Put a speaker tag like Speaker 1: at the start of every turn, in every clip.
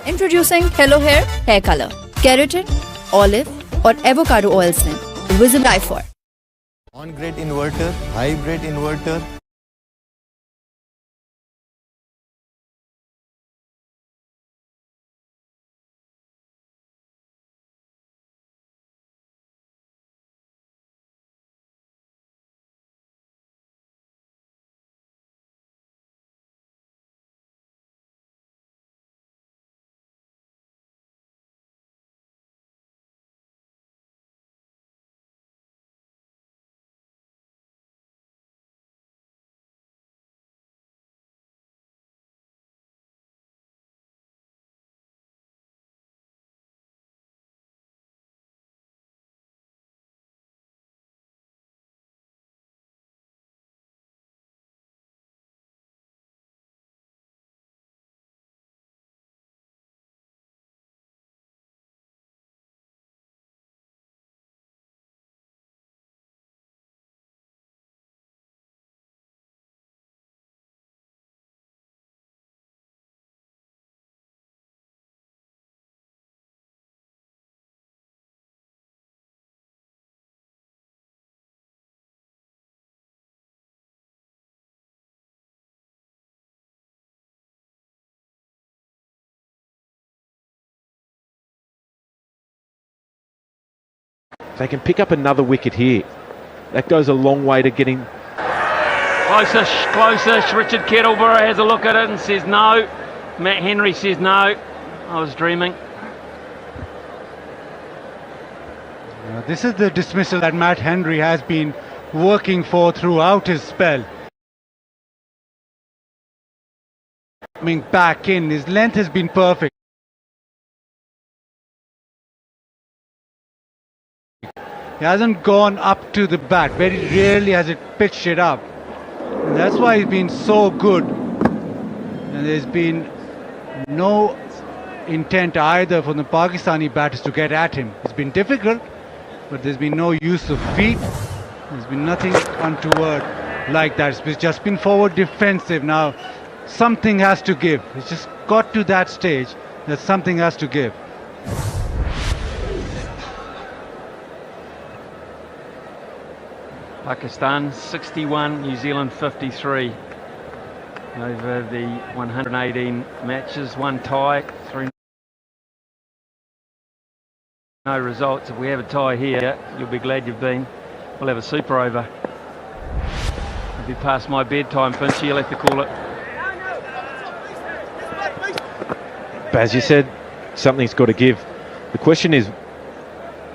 Speaker 1: Introducing Hello Hair Color. Keratin, olive और avocado oils में visible die for.
Speaker 2: On-grid inverter, hybrid inverter.
Speaker 3: They can pick up another wicket here. That goes a long way to getting...
Speaker 4: Closer. Richard Kettleborough has a look at it and says no. Matt Henry says no. I was dreaming.
Speaker 5: This is the dismissal that Matt Henry has been working for throughout his spell. Coming back in, his length has been perfect. He hasn't gone up to the bat. Very rarely has it pitched it up. And that's why he's been so good. And there's been no intent either from the Pakistani batters to get at him. It's been difficult, but there's been no use of feet. There's been nothing untoward like that. It's just been forward defensive. Now, something has to give. It's just got to that stage that something has to give.
Speaker 4: Pakistan 61, New Zealand 53 over the 118 matches, one tie, three no results. If we have a tie here, you'll be glad you've been. We'll have a super over. It'll be past my bedtime, Finchy, you'll have to call it.
Speaker 3: As you said, something's got to give. The question is,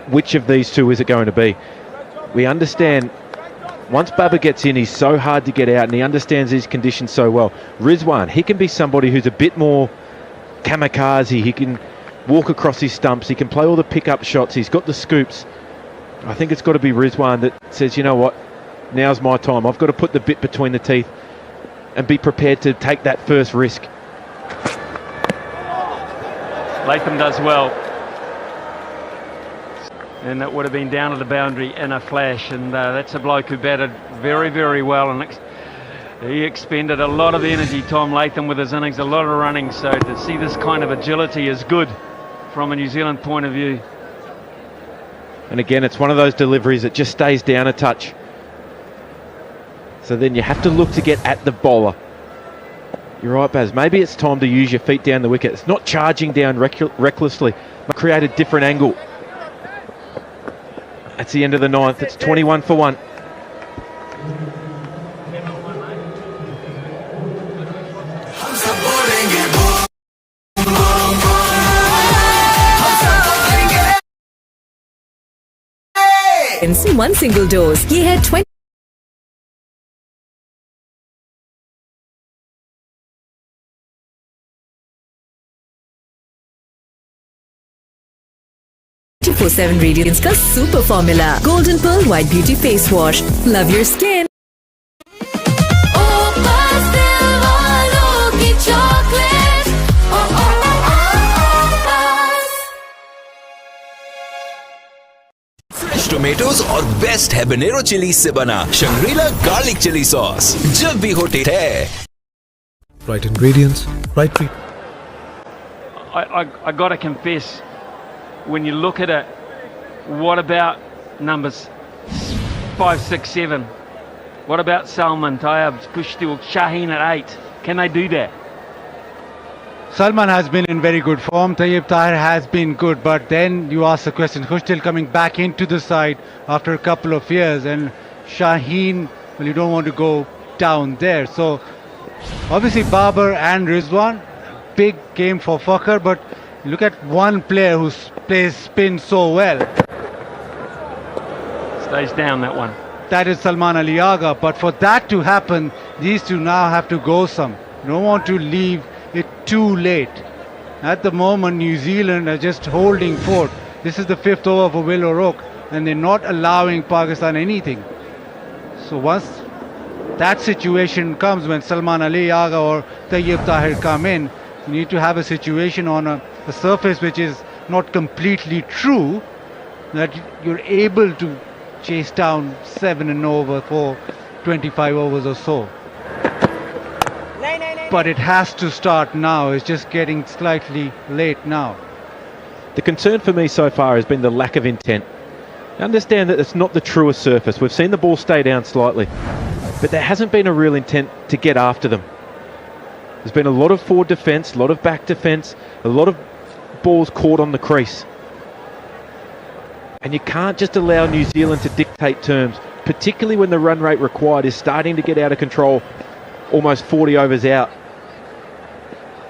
Speaker 3: which of these two is it going to be? We understand once Baba gets in, he's so hard to get out, and he understands these conditions so well. Rizwan, he can be somebody who's a bit more kamikaze. He can walk across his stumps. He can play all the pickup shots. He's got the scoops. I think it's got to be Rizwan that says, you know what, now's my time. I've got to put the bit between the teeth and be prepared to take that first risk.
Speaker 4: Latham does well. And it would have been down to the boundary in a flash, and that's a bloke who batted very, very well, and he expended a lot of energy, Tom Latham, with his innings, a lot of running, so to see this kind of agility is good from a New Zealand point of view.
Speaker 3: And again, it's one of those deliveries that just stays down a touch. So then you have to look to get at the bowler. You're right, Baz, maybe it's time to use your feet down the wicket. It's not charging down recklessly, but create a different angle. That's the end of the ninth. It's 21 for 1.
Speaker 1: In one single dose, ये है 20 24/7 Radiance का super formula golden pearl white beauty face wash love your skin
Speaker 6: fresh tomatoes और best habanero chilli से बना Shangrila garlic chilli sauce जब भी हो test है
Speaker 7: right ingredients, right treat.
Speaker 4: I got to confess, when you look at it, what about numbers 5, 6, 7? What about Salman, Tayyab, Kushtil, Shaheen at 8? Can they do that?
Speaker 5: Salman has been in very good form. Tayyib Tahir has been good, but then you ask the question, Khushtil coming back into the side after a couple of years, and Shaheen, well, you don't want to go down there. So obviously Babar and Rizwan, big game for Fakhr, but look at one player who plays spin so well.
Speaker 4: Stays down, that one.
Speaker 5: That is Salman Ali Agha, but for that to happen, these two now have to go some. You don't want to leave it too late. At the moment, New Zealand are just holding fort. This is the 5th over for Will O'Rourke, and they're not allowing Pakistan anything. So once that situation comes, when Salman Ali Agha or Tayyib Tahir come in, you need to have a situation on a surface which is not completely true, that you're able to chase down 7 and over for 25 overs or so. But it has to start now. It's just getting slightly late now.
Speaker 3: The concern for me so far has been the lack of intent. I understand that it's not the truest surface. We've seen the ball stay down slightly, but there hasn't been a real intent to get after them. There's been a lot of forward defence, a lot of back defence, a lot of balls caught on the crease. And you can't just allow New Zealand to dictate terms, particularly when the run rate required is starting to get out of control, almost 40 overs out.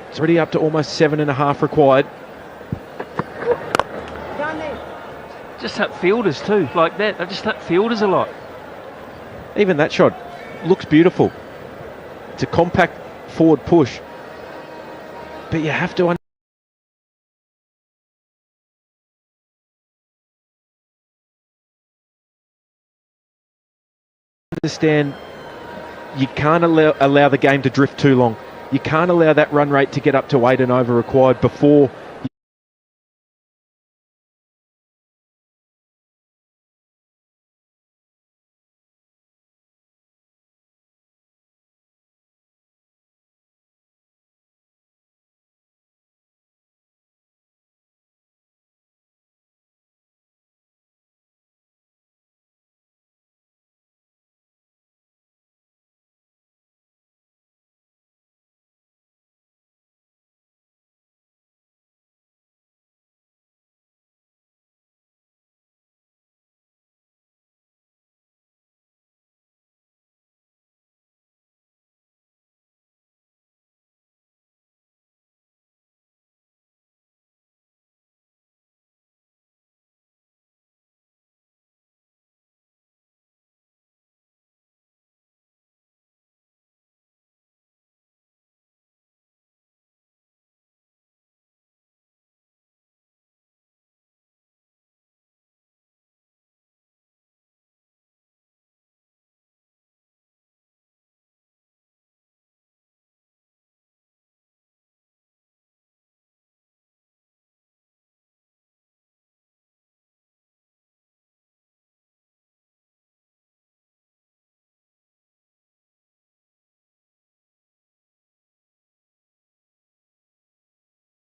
Speaker 3: It's already up to almost 7.5 required.
Speaker 4: Just hit fielders too, like that. They just hit fielders a lot.
Speaker 3: Even that shot looks beautiful. It's a compact forward push. But you have to understand you can't allow the game to drift too long. You can't allow that run rate to get up to 8 and over required before